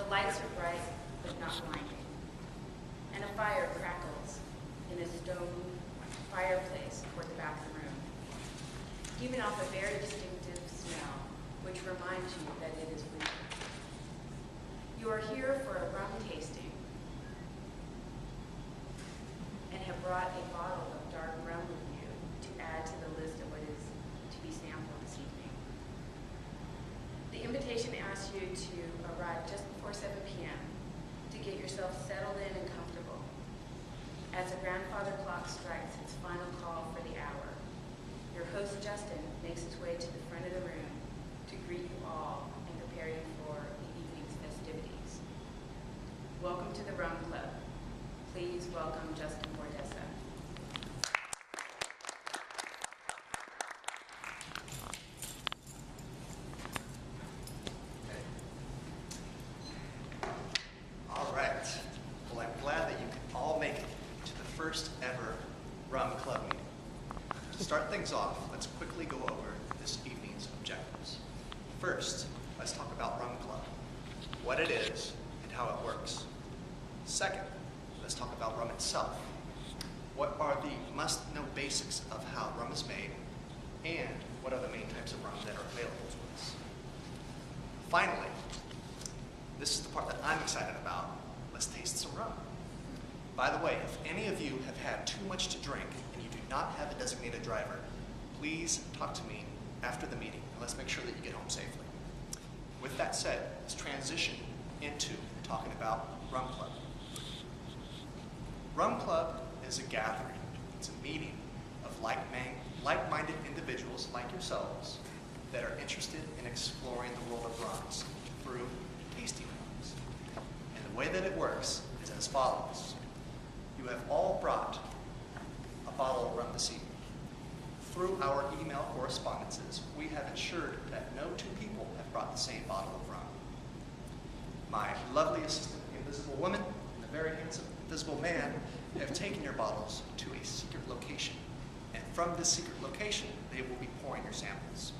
lights are bright, but not blinding, and a fire crackles in a stone fireplace toward the back of the room, giving off a very distinctive smell, which reminds you that it is winter. You are here for a rum tasting and have brought a bottle of dark rum with you to add to the list of what is to be sampled this evening. The invitation asks you to arrive just before 7 p.m. to get yourself settled in and comfortable as the grandfather clock strikes its final call for the hour. Your host, Justin, makes his way to the front of the room to greet you all and prepare you for the evening's festivities. Welcome to the Rum Club. Please welcome Justin Bordessa. All right. Well, I'm glad that you can all make it to the first ever Rum Club meeting. To start things off, let's quickly go over this evening's objectives. First, let's talk about Rum Club, what it is and how it works. Second, let's talk about rum itself. What are the must-know basics of how rum is made, and what are the main types of rum that are available to us? Finally, this is the part that I'm excited about. Let's taste some rum. By the way, if any of you have had too much to drink and you do not have a designated driver, please talk to me after the meeting, and let's make sure that you get home safely. With that said, let's transition into talking about Rum Club. Rum Club is a gathering. It's a meeting of like-minded individuals like yourselves that are interested in exploring the world of rums through tasting rums. And the way that it works is as follows. You have all brought a bottle of rum this evening. Through our email correspondences, we have ensured that no two people have brought the same bottle of rum. My lovely assistant, the Invisible Woman, and the very handsome Invisible Man have taken your bottles to a secret location. And from this secret location, they will be pouring your samples.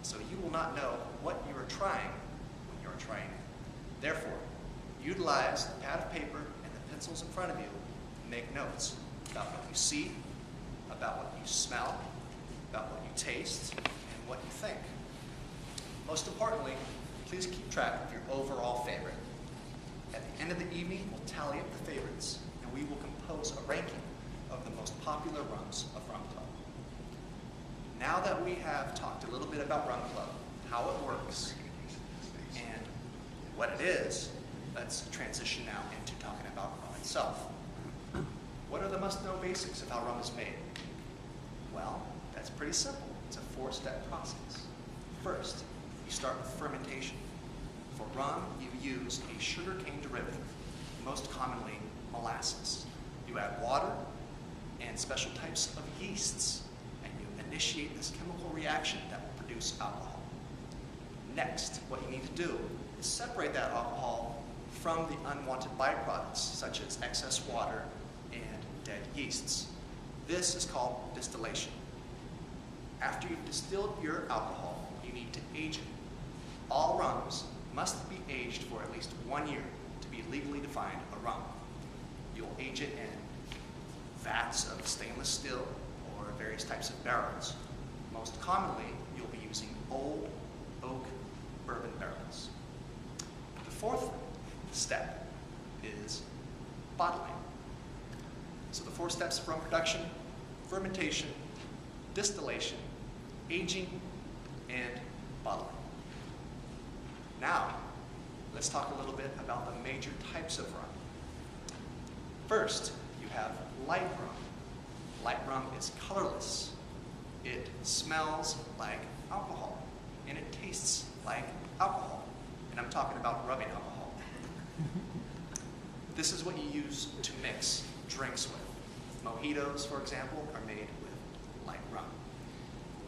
So you will not know what you are trying when you are trying it. Therefore, utilize the pad of paper and the pencils in front of you and make notes about what you see, about what you smell, about what you taste, and what you think. Most importantly, please keep track of your overall favorite. At the end of the evening, we'll tally up the favorites, and we will compose a ranking of the most popular rums of Rum Club. Now that we have talked a little bit about Rum Club, how it works, and what it is, let's transition now into talking about rum itself. What are the must-know basics of how rum is made? Well, that's pretty simple. It's a four-step process. First, you start with fermentation. For rum, you use a sugarcane derivative, most commonly molasses. You add water and special types of yeasts, and you initiate this chemical reaction that will produce alcohol. Next, what you need to do is separate that alcohol from the unwanted byproducts, such as excess water and dead yeasts. This is called distillation. After you've distilled your alcohol, you need to age it. All rums must be aged for at least 1 year to be legally defined a rum. You'll age it in vats of stainless steel or various types of barrels. Most commonly, you'll be using old oak bourbon barrels. The fourth step is bottling. So the 4 steps of rum production: fermentation, distillation, aging, and bottling. Now, let's talk a little bit about the major types of rum. First, you have light rum. Light rum is colorless. It smells like alcohol, and it tastes like alcohol. And I'm talking about rubbing alcohol. This is what you use to mix drinks with. Mojitos, for example, are made with light rum.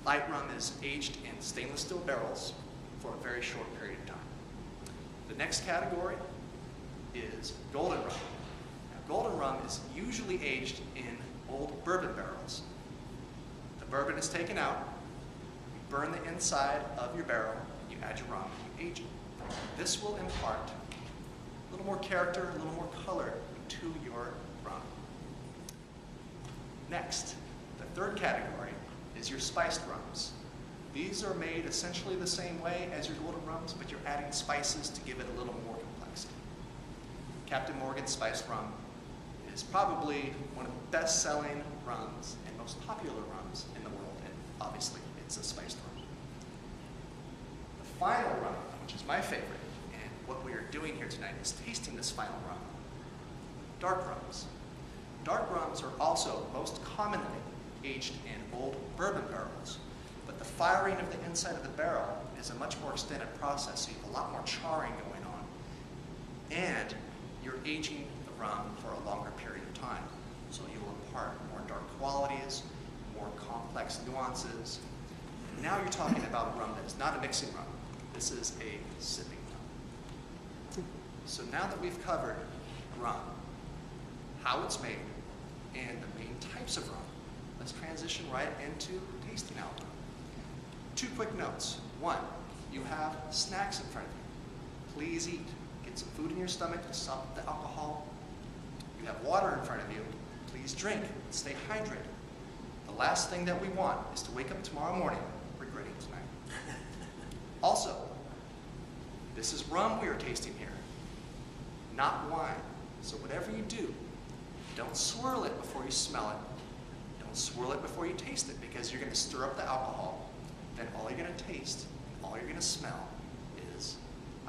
Light rum is aged in stainless steel barrels for a very short period of time. The next category is golden rum. Now, golden rum is usually aged in old bourbon barrels. The bourbon is taken out, you burn the inside of your barrel, you add your rum, and you age it. This will impart little more character, a little more color to your rum. Next, the third category is your spiced rums. These are made essentially the same way as your golden rums, but you're adding spices to give it a little more complexity. Captain Morgan's Spiced Rum is probably one of the best-selling rums and most popular rums in the world, and obviously it's a spiced rum. The final rum, which is my favorite, and what we are doing here tonight is tasting this final rum, dark rums. Dark rums are also most commonly aged in old bourbon barrels, but the firing of the inside of the barrel is a much more extended process, so you have a lot more charring going on, and you're aging the rum for a longer period of time. So you will impart more dark qualities, more complex nuances. Now you're talking about a rum that is not a mixing rum. This is a sipping rum. So now that we've covered rum, how it's made, and the main types of rum, let's transition right into tasting out rum. 2 quick notes. 1, you have snacks in front of you. Please eat. Get some food in your stomach to stop the alcohol. You have water in front of you. Please drink. Stay hydrated. The last thing that we want is to wake up tomorrow morning regretting tonight. Also, this is rum we are tasting here, not wine. So whatever you do, don't swirl it before you smell it. Don't swirl it before you taste it, because you're going to stir up the alcohol. Then all you're going to taste, all you're going to smell is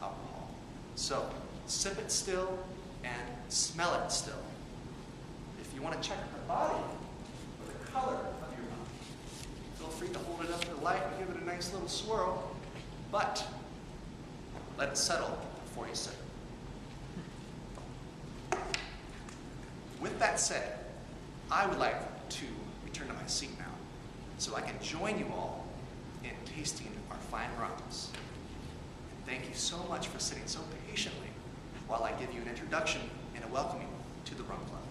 alcohol. So sip it still and smell it still. If you want to check the body or the color of your rum, feel free to hold it up to the light and give it a nice little swirl, but let it settle before you sip it. With that said, I would like to return to my seat now so I can join you all in tasting our fine rums. And thank you so much for sitting so patiently while I give you an introduction and a welcoming to the Rum Club.